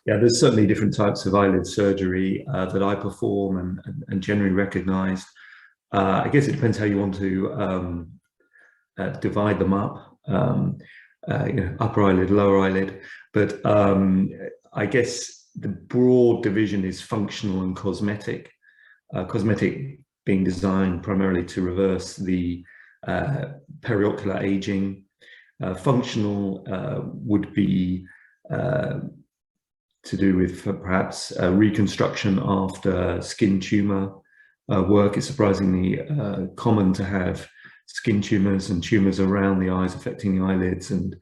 Yeah, there's certainly different types of eyelid surgery that I perform and generally recognised. I guess it depends how you want to divide them up. Upper eyelid, lower eyelid. But I guess the broad division is functional and cosmetic. Cosmetic being designed primarily to reverse the periocular aging. Functional would be to do with perhaps reconstruction after skin tumor work. It's surprisingly common to have skin tumors and tumors around the eyes affecting the eyelids, and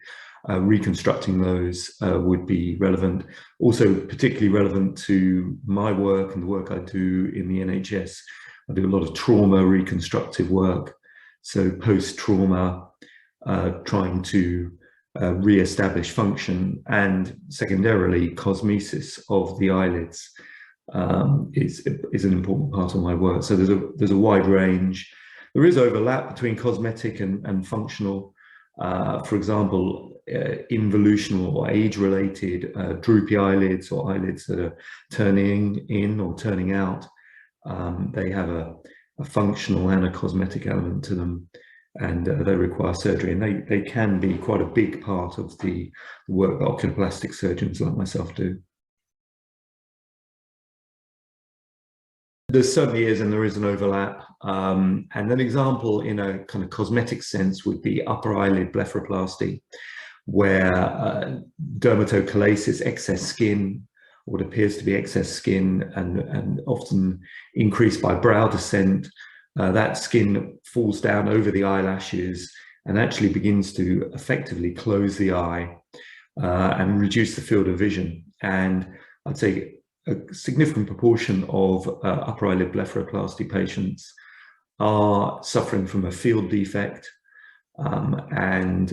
reconstructing those would be relevant. Also particularly relevant to my work and the work I do in the NHS. I do a lot of trauma reconstructive work, so post-trauma, trying to re-establish function, and secondarily cosmesis of the eyelids is an important part of my work. So there's a wide range. There is overlap between cosmetic and functional. For example, involutional or age-related droopy eyelids, or eyelids that are turning in or turning out, they have a functional and a cosmetic element to them, and they require surgery, and they can be quite a big part of the work that oculoplastic surgeons like myself do. There certainly is, and there is an overlap. And an example in a kind of cosmetic sense would be upper eyelid blepharoplasty, where dermatochalasis, excess skin, what appears to be excess skin, and often increased by brow descent, that skin falls down over the eyelashes and actually begins to effectively close the eye and reduce the field of vision. And I'd say a significant proportion of upper eyelid blepharoplasty patients are suffering from a field defect, and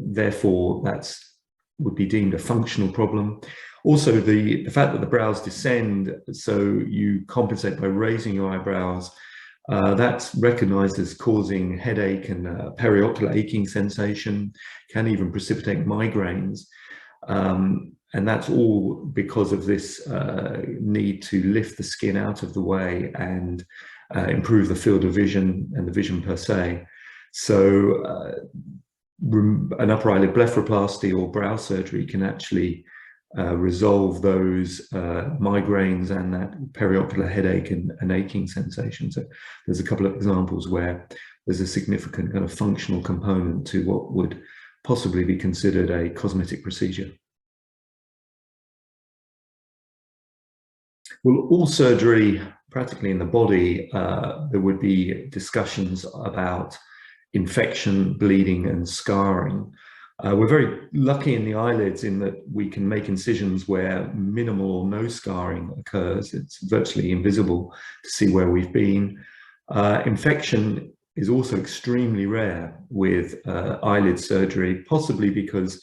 therefore that would be deemed a functional problem. Also, the fact that the brows descend, so you compensate by raising your eyebrows, that's recognized as causing headache and periocular aching sensation, can even precipitate migraines. And that's all because of this need to lift the skin out of the way and improve the field of vision and the vision per se. So an upper eyelid blepharoplasty or brow surgery can actually resolve those migraines and that periocular headache and aching sensation. So there's a couple of examples where there's a significant kind of functional component to what would possibly be considered a cosmetic procedure. Well, all surgery practically in the body, there would be discussions about infection, bleeding, and scarring. We're very lucky in the eyelids in that we can make incisions where minimal or no scarring occurs. It's virtually invisible to see where we've been. Infection is also extremely rare with eyelid surgery, possibly because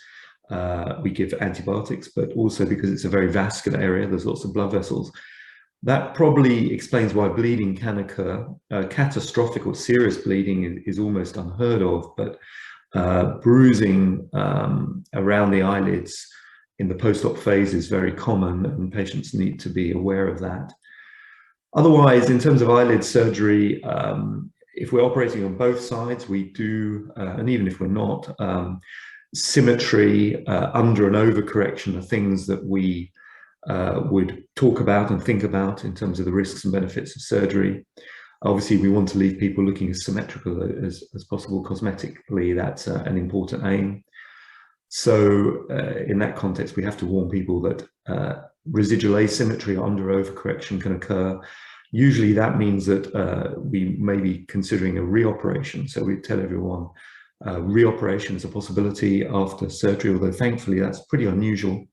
we give antibiotics, but also because it's a very vascular area. There's lots of blood vessels. That probably explains why bleeding can occur. Catastrophic or serious bleeding is almost unheard of, but bruising around the eyelids in the post-op phase is very common, and patients need to be aware of that. Otherwise, in terms of eyelid surgery, if we're operating on both sides, we do, and even if we're not, symmetry, under and over correction are things that we would talk about and think about in terms of the risks and benefits of surgery. Obviously, we want to leave people looking as symmetrical as possible cosmetically. That's an important aim. So in that context, we have to warn people that residual asymmetry or under over correction can occur. Usually that means that we may be considering a reoperation. So we tell everyone reoperation is a possibility after surgery, although thankfully that's pretty unusual.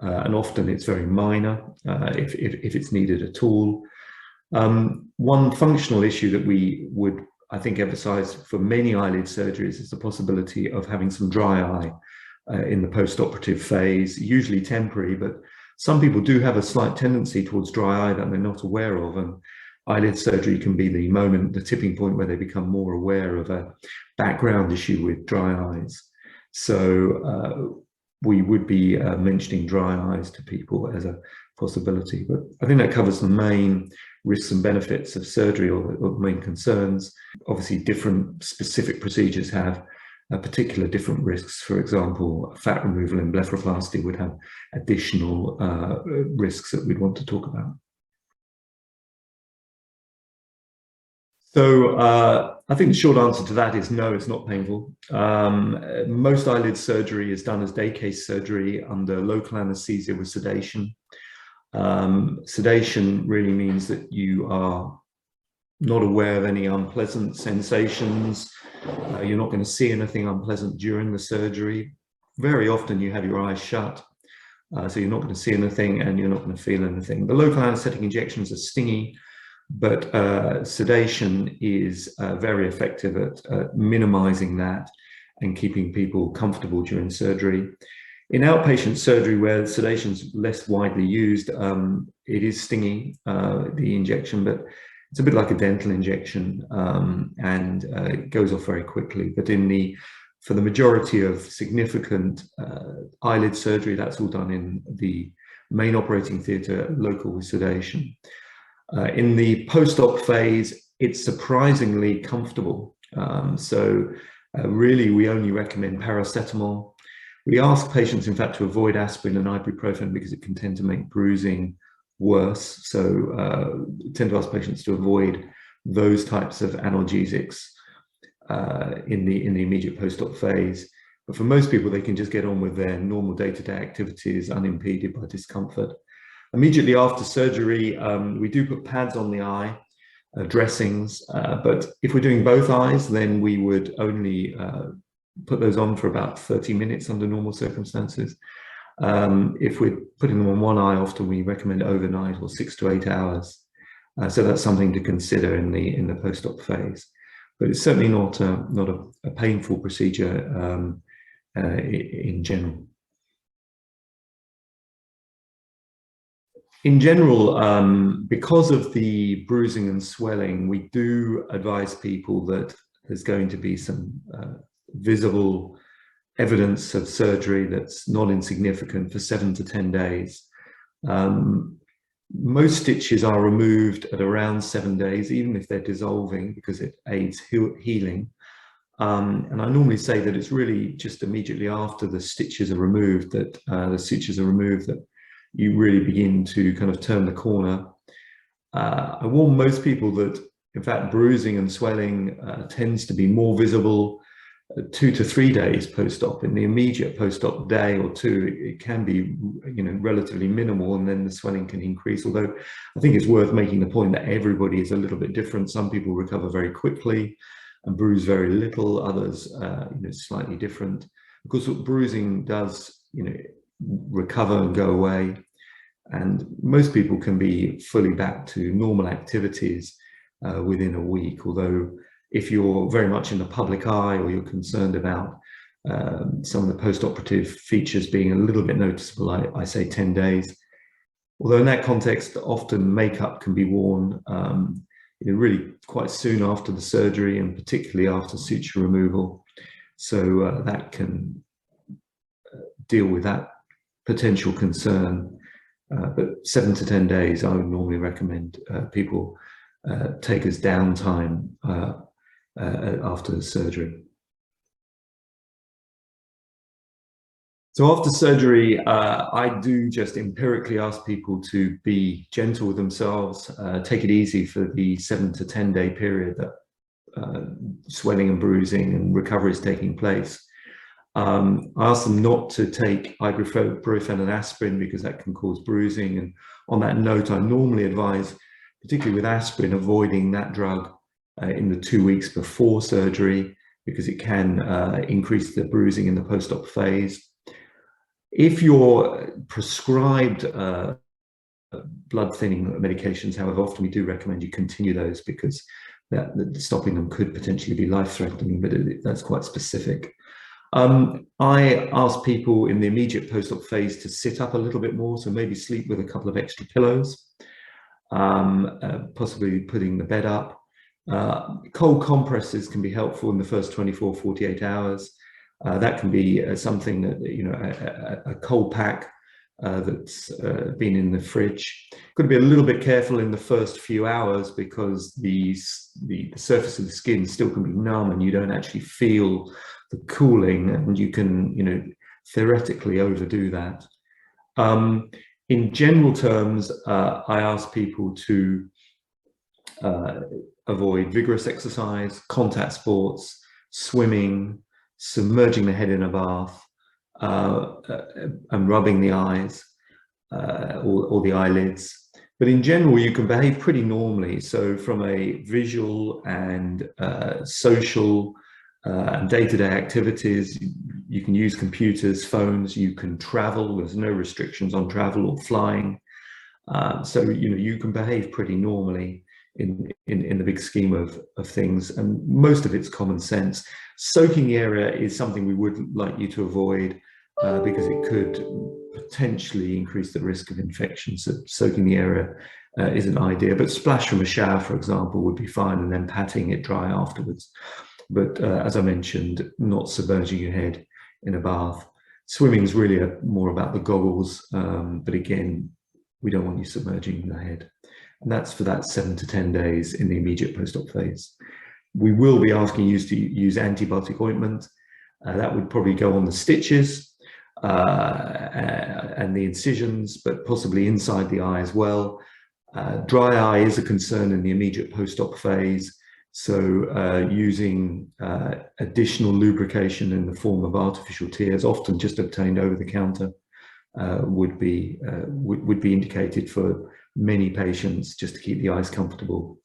And often it's very minor if it's needed at all. One functional issue that we would, I think, emphasize for many eyelid surgeries is the possibility of having some dry eye in the post-operative phase, usually temporary, but some people do have a slight tendency towards dry eye that they're not aware of, and eyelid surgery can be the moment, the tipping point where they become more aware of a background issue with dry eyes. So we would be mentioning dry eyes to people as a possibility. But I think that covers the main risks and benefits of surgery, or the main concerns. Obviously, different specific procedures have particular different risks. For example, fat removal in blepharoplasty would have additional risks that we'd want to talk about. So I think the short answer to that is no, it's not painful. Most eyelid surgery is done as day case surgery under local anesthesia with sedation. Sedation really means that you are not aware of any unpleasant sensations. You're not going to see anything unpleasant during the surgery. Very often you have your eyes shut, so you're not going to see anything and you're not going to feel anything. The local anesthetic injections are stingy, but sedation is very effective at minimizing that and keeping people comfortable during surgery. In outpatient surgery, where sedation is less widely used, it is stingy, the injection, but it's a bit like a dental injection, and it goes off very quickly. But for the majority of significant eyelid surgery, that's all done in the main operating theatre, local with sedation. In the post-op phase, it's surprisingly comfortable. Really, we only recommend paracetamol. We ask patients, in fact, to avoid aspirin and ibuprofen because it can tend to make bruising worse. So tend to ask patients to avoid those types of analgesics in the immediate post-op phase. But for most people, they can just get on with their normal day-to-day activities unimpeded by discomfort. Immediately after surgery, we do put pads on the eye, dressings, but if we're doing both eyes, then we would only put those on for about 30 minutes under normal circumstances. If we're putting them on one eye, often we recommend overnight or 6 to 8 hours. So that's something to consider in the post-op phase. But it's certainly not a painful procedure in general. In general, because of the bruising and swelling, we do advise people that there's going to be some visible evidence of surgery that's not insignificant for 7 to 10 days. Most stitches are removed at around 7 days, even if they're dissolving, because it aids healing. And I normally say that it's really just immediately after the stitches are removed that you really begin to kind of turn the corner. I warn most people that, in fact, bruising and swelling tends to be more visible 2 to 3 days post-op. In the immediate post-op day or two, it can be, relatively minimal, and then the swelling can increase. Although I think it's worth making the point that everybody is a little bit different. Some people recover very quickly and bruise very little. Others, slightly different. Because bruising does, recover and go away, and most people can be fully back to normal activities within a week. Although if you're very much in the public eye, or you're concerned about some of the post-operative features being a little bit noticeable, I say 10 days. Although in that context, often makeup can be worn really quite soon after the surgery, and particularly after suture removal. So that can deal with that potential concern. But 7 to 10 days, I would normally recommend people take as downtime after the surgery. So after surgery, I do just empirically ask people to be gentle with themselves, take it easy for the 7 to 10 day period that swelling and bruising and recovery is taking place. I ask them not to take ibuprofen and aspirin because that can cause bruising. And on that note, I normally advise, particularly with aspirin, avoiding that drug in the 2 weeks before surgery, because it can increase the bruising in the post-op phase. If you're prescribed blood thinning medications, however, often we do recommend you continue those, because that stopping them could potentially be life-threatening, but that's quite specific. I ask people in the immediate post-op phase to sit up a little bit more, so maybe sleep with a couple of extra pillows, possibly putting the bed up. Cold compresses can be helpful in the first 24, 48 hours. That can be something that, you know, a cold pack that's been in the fridge. Got to be a little bit careful in the first few hours, because the surface of the skin still can be numb and you don't actually feel the cooling, and you can, you know, theoretically overdo that. In general terms, I ask people to avoid vigorous exercise, contact sports, swimming, submerging the head in a bath, and rubbing the eyes or the eyelids. But in general, you can behave pretty normally. So from a visual and social and day-to-day activities, you can use computers, phones, you can travel. There's no restrictions on travel or flying. So, you know, you can behave pretty normally in the big scheme of things, and most of it's common sense. Soaking the area is something we would like you to avoid, because it could potentially increase the risk of infection. So soaking the area is an idea, but splash from a shower, for example, would be fine, and then patting it dry afterwards. But as I mentioned, not submerging your head in a bath. Swimming is really more about the goggles, but again, we don't want you submerging the head. And that's for that 7 to 10 days in the immediate post-op phase. We will be asking you to use antibiotic ointment. That would probably go on the stitches and the incisions, but possibly inside the eye as well. Dry eye is a concern in the immediate post-op phase. So using additional lubrication in the form of artificial tears, often just obtained over the counter, would be indicated for many patients, just to keep the eyes comfortable